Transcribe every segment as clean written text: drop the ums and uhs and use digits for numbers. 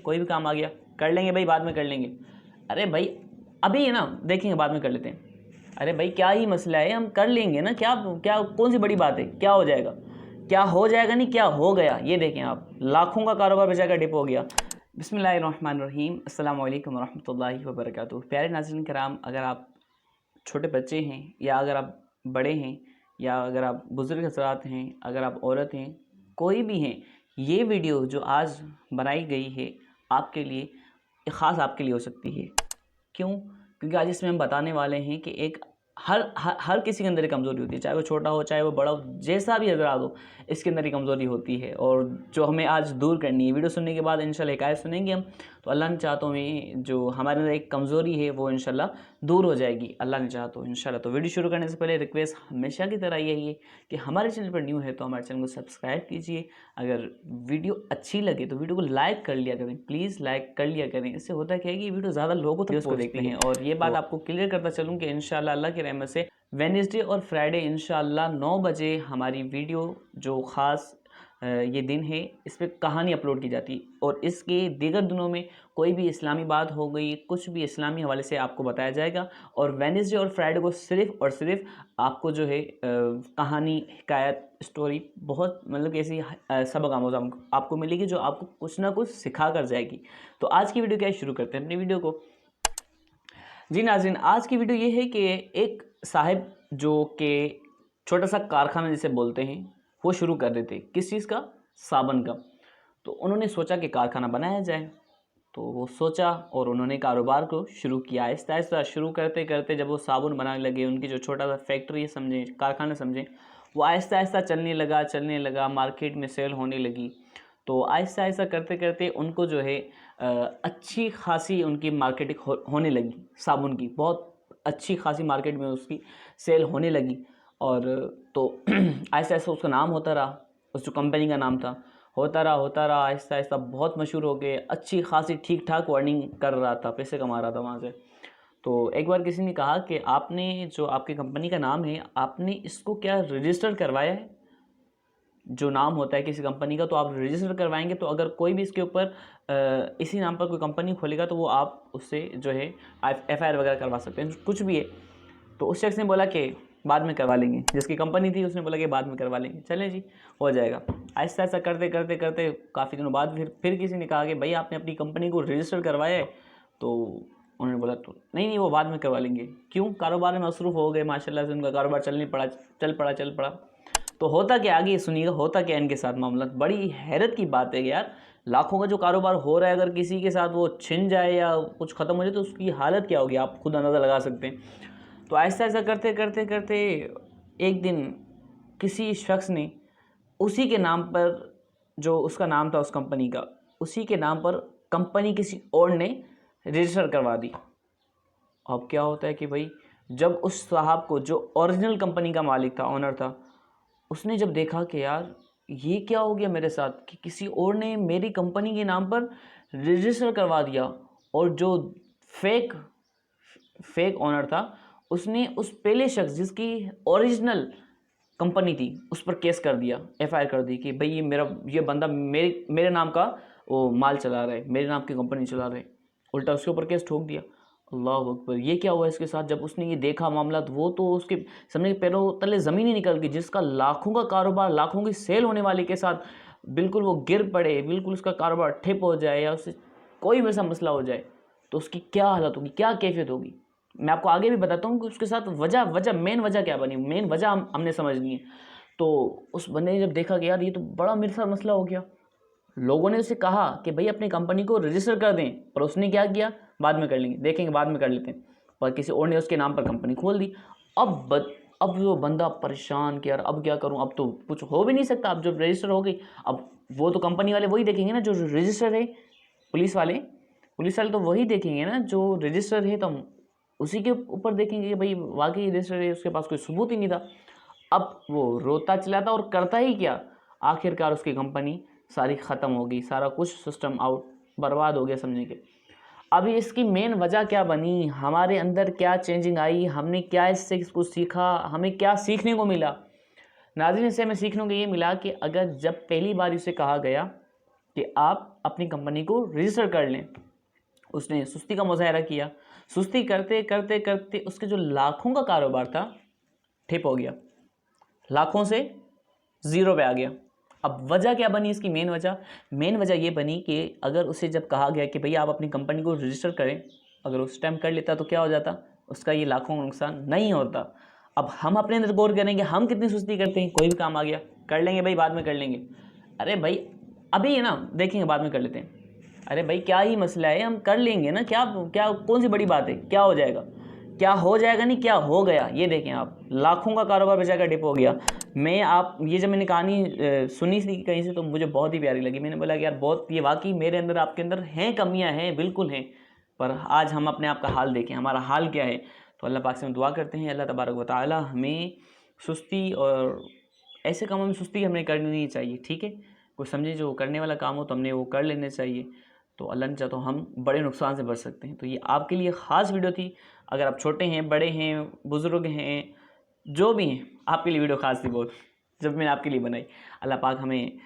कोई भी काम आ गया कर लेंगे भाई, बाद में कर लेंगे। अरे भाई अभी है ना, देखेंगे बाद में कर लेते हैं। अरे भाई क्या ही मसला है, हम कर लेंगे ना, क्या क्या कौन सी बड़ी बात है, क्या हो जाएगा, क्या हो जाएगा नहीं, क्या हो गया ये देखें आप, लाखों का कारोबार बेचारा डिप हो गया। बिस्मिल्लाहिर्रहमानिर्रहीम, अस्सलाम वालेकुम रहमतुल्लाहि व बरकातुहू। प्यारे नाज़रीन कराम, अगर आप छोटे बच्चे हैं या अगर आप बड़े हैं या अगर आप बुज़ुर्ग हज़रात हैं, अगर आप औरत हैं, कोई भी हैं, ये वीडियो जो आज बनाई गई है आपके लिए, ख़ास आपके लिए हो सकती है। क्यों? क्योंकि आज इसमें हम बताने वाले हैं कि एक हर किसी के अंदर एक कमज़ोरी होती है, चाहे वो छोटा हो चाहे वो बड़ा हो, जैसा भी हज़रात हो, इसके अंदर ही कमज़ोरी होती है और जो हमें आज दूर करनी है। वीडियो सुनने के बाद इंशाल्लाह हिकायत सुनेंगे हम, तो अल्लाह ने चाहा तो हमें जो हमारे अंदर एक कमज़ोरी है वो इंशाल्लाह दूर हो जाएगी, अल्लाह ने चाहा तो इंशाल्लाह। तो वीडियो शुरू करने से पहले रिक्वेस्ट हमेशा की तरह यही है कि हमारे चैनल पर न्यू है तो हमारे चैनल को सब्सक्राइब कीजिए। अगर वीडियो अच्छी लगे तो वीडियो को लाइक कर लिया करें, प्लीज़ लाइक कर लिया करें। इससे होता क्या है कि वीडियो ज़्यादा लोगों तक उसको देखते हैं। और ये बात आपको क्लियर करता चलूँ कि इंशाल्लाह अल्लाह की रहमत से वेडनेसडे और फ्राइडे इंशाल्लाह 9 बजे हमारी वीडियो जो ख़ास ये दिन है इस पर कहानी अपलोड की जाती है और इसके दीगर दिनों में कोई भी इस्लामी बात हो गई, कुछ भी इस्लामी हवाले से आपको बताया जाएगा। और वेडनेसडे और फ्राइडे को सिर्फ़ और सिर्फ आपको जो है कहानी, हिकायत, स्टोरी बहुत मतलब कि ऐसी सबक आमोज़ आपको मिलेगी जो आपको कुछ ना कुछ सिखा कर जाएगी। तो आज की वीडियो क्या शुरू करते हैं अपनी वीडियो को। जी नाज़रीन, आज की वीडियो ये है कि एक साहिब जो कि छोटा सा कारखाना जिसे बोलते हैं वो शुरू कर रहे थे। किस चीज़ का? साबुन का। तो उन्होंने सोचा कि कारखाना बनाया जाए, तो वो सोचा और उन्होंने कारोबार को शुरू किया। आहिस्ता आहिस्ता शुरू करते करते जब वो साबुन बनाने लगे, उनकी जो छोटा सा फैक्ट्री समझें, कारखाना समझें, वो आहिस्ता आहिस्ता चलने लगा, मार्केट में सेल होने लगी। तो आहिस्ता आहिस्ता करते करते उनको जो है अच्छी खासी उनकी मार्केटिंग होने लगी साबुन की, बहुत अच्छी खासी मार्केट में उसकी सेल होने लगी। और तो आहिस्ता आहिस्ता उसका नाम होता रहा, उस जो कंपनी का नाम था होता रहा, आहिस्ता आहिस्ता बहुत मशहूर हो गए, अच्छी खासी ठीक ठाक अर्निंग कर रहा था, पैसे कमा रहा था वहाँ से। तो एक बार किसी ने कहा कि आपने जो आपकी कंपनी का नाम है, आपने इसको क्या रजिस्टर करवाया है? जो नाम होता है किसी कंपनी का तो आप रजिस्टर करवाएंगे, तो अगर कोई भी इसके ऊपर इसी नाम पर कोई कंपनी खोलेगा तो वो आप उससे जो है FIR वगैरह करवा सकते हैं, कुछ भी है। तो उस शख्स ने बोला कि बाद में करवा लेंगे, जिसकी कंपनी थी उसने बोला कि बाद में करवा लेंगे, चलें जी हो जाएगा। आहिस्ता आहिस्ता करते करते करते काफ़ी दिनों बाद फिर किसी ने कहा कि भाई आपने अपनी कंपनी को रजिस्टर करवाया है? तो उन्होंने बोला तो नहीं वो बाद में करवा लेंगे। क्यों? कारोबार में मसरूफ़ हो गए, माशाल्लाह से उनका कारोबार चल पड़ा। तो होता क्या, आगे सुनिएगा होता क्या इनके साथ मामला। बड़ी हैरत की बात है यार, लाखों का जो कारोबार हो रहा है अगर किसी के साथ वो छिन जाए या कुछ ख़त्म हो जाए तो उसकी हालत क्या होगी, आप खुद अंदाज़ा लगा सकते हैं। तो ऐसा ऐसा करते करते करते एक दिन किसी शख्स ने उसी के नाम पर, जो उसका नाम था उस कंपनी का, उसी के नाम पर कंपनी किसी और ने रजिस्टर करवा दी। अब क्या होता है कि भाई जब उस साहब को, जो ओरिजिनल कंपनी का मालिक था, ऑनर था, उसने जब देखा कि यार ये क्या हो गया मेरे साथ कि किसी और ने मेरी कंपनी के नाम पर रजिस्टर करवा दिया, और जो फेक ओनर था उसने उस पहले शख्स जिसकी ओरिजिनल कंपनी थी उस पर केस कर दिया, FIR कर दी कि भाई ये बंदा मेरे नाम का वो माल चला रहा है, मेरे नाम की कंपनी चला रहा है, उल्टा उसके ऊपर केस ठोक दिया। अल्लाह अकबर, ये क्या हुआ इसके साथ? जब उसने ये देखा मामला तो वो तो उसके समझे पैरों तले ज़मीन ही निकल गई। जिसका लाखों का कारोबार, लाखों की सेल होने वाले के साथ बिल्कुल वो गिर पड़े, बिल्कुल उसका कारोबार ठप हो जाए या उससे कोई वैसा मसला हो जाए तो उसकी क्या हालत होगी, क्या कैफियत होगी। मैं आपको आगे भी बताता हूँ कि उसके साथ मेन वजह क्या बनी, मेन वजह हमने समझनी है। तो उस बंदे ने जब देखा कि यार ये तो बड़ा मेरे साथ मसला हो गया, लोगों ने उसे कहा कि भाई अपनी कंपनी को रजिस्टर कर दें, पर उसने क्या किया, बाद में कर लेंगे, देखेंगे बाद में कर लेते हैं, और किसी और ने उसके नाम पर कंपनी खोल दी। अब वो बंदा परेशान कि यार अब क्या करूं, अब तो कुछ हो भी नहीं सकता, अब जब रजिस्टर हो गई अब वो तो कंपनी वाले वही देखेंगे ना जो रजिस्टर है, पुलिस वाले तो वही देखेंगे ना जो रजिस्टर है, तो हम उसी के ऊपर देखेंगे कि भाई वाकई रजिस्टर है, उसके पास कोई सबूत ही नहीं था। अब वो रोता चला था और करता ही क्या, आखिरकार उसकी कंपनी सारी ख़त्म हो गई, सारा कुछ सिस्टम आउट, बर्बाद हो गया समझने के। अभी इसकी मेन वजह क्या बनी, हमारे अंदर क्या चेंजिंग आई, हमने क्या इससे कुछ सीखा, हमें क्या सीखने को मिला। नाज़रीन, इससे हमें सीखने को ये मिला कि अगर जब पहली बार इसे कहा गया कि आप अपनी कंपनी को रजिस्टर कर लें। उसने सुस्ती का मुजाहरा किया, सुस्ती करते करते करते उसके जो लाखों का कारोबार था ठप हो गया, लाखों से ज़ीरो पे आ गया। अब वजह क्या बनी इसकी? मेन वजह ये बनी कि अगर उसे जब कहा गया कि भैया आप अपनी कंपनी को रजिस्टर करें, अगर उस टाइम कर लेता तो क्या हो जाता? उसका ये लाखों का नुकसान नहीं होता। अब हम अपने अंदर गौर करेंगे, हम कितनी सुस्ती करते हैं। कोई भी काम आ गया, कर लेंगे भाई, बाद में कर लेंगे। अरे भाई अभी है ना, देखेंगे, बाद में कर लेते हैं। अरे भाई क्या ही मसला है, हम कर लेंगे ना, क्या क्या कौन सी बड़ी बात है, क्या हो जाएगा? क्या हो जाएगा नहीं, क्या हो गया ये देखें आप। लाखों का कारोबार बेचा का डिप हो गया। ये जब मैंने कहानी सुनी थी कहीं से तो मुझे बहुत ही प्यारी लगी। मैंने बोला कि यार बहुत, ये वाकई मेरे अंदर आपके अंदर हैं कमियां हैं, बिल्कुल हैं, पर आज हम अपने आप का हाल देखें, हमारा हाल क्या है। तो अल्लाह पाक से हम दुआ करते हैं, अल्लाह तबारक व तआला हमें सुस्ती और ऐसे कामों में सुस्ती हमें करनी नहीं चाहिए, ठीक है। कुछ समझे जो करने वाला काम हो तो हमने वो कर लेने चाहिए, तो अल्लाह ने चाहा तो हम बड़े नुकसान से बच सकते हैं। तो ये आपके लिए ख़ास वीडियो थी। अगर आप छोटे हैं, बड़े हैं, बुज़ुर्ग हैं, जो भी हैं, आपके लिए वीडियो ख़ास थी बहुत, जब मैंने आपके लिए बनाई। अल्लाह पाक हमें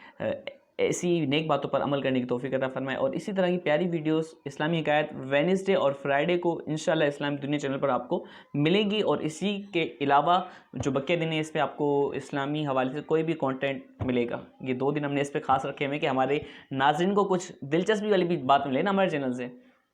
ऐसी नेक बातों पर अमल करने की तौफीक अता फरमाए और इसी तरह की प्यारी वीडियोस इस्लामी हिकायत वेडनेसडे और फ्राइडे को इंशाल्लाह इस्लामी दुनिया चैनल पर आपको मिलेगी। और इसी के अलावा जो बकिया दिन है, इस पर आपको इस्लामी हवाले से कोई भी कंटेंट मिलेगा। ये 2 दिन हमने इस पर ख़ास रखे हुए कि हमारे नाज़रीन को कुछ दिलचस्पी वाली भी बात मिले ना हमारे चैनल से।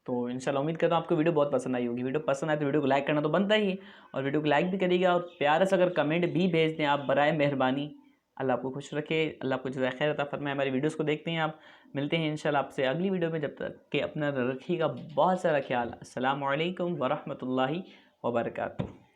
तो इंशाल्लाह उम्मीद करता हूँ आपको वीडियो बहुत पसंद आई होगी। वीडियो पसंद आए तो वीडियो को लाइक करना तो बनता ही है, और वीडियो को लाइक भी करिएगा और प्यार से अगर कमेंट भी भेज दें आप, बराए मेहरबानी। अल्लाह आपको खुश रखे, अल्लाह आपको जज़ाए खैर अता फरमाए। हमारी वीडियोस को देखते हैं आप। मिलते हैं इंशाल्लाह आपसे अगली वीडियो में, जब तक कि अपना रखिएगा बहुत सारा ख्याल। अस्सलामु अलैकुम वरहमतुल्लाहि वबरकातुहू।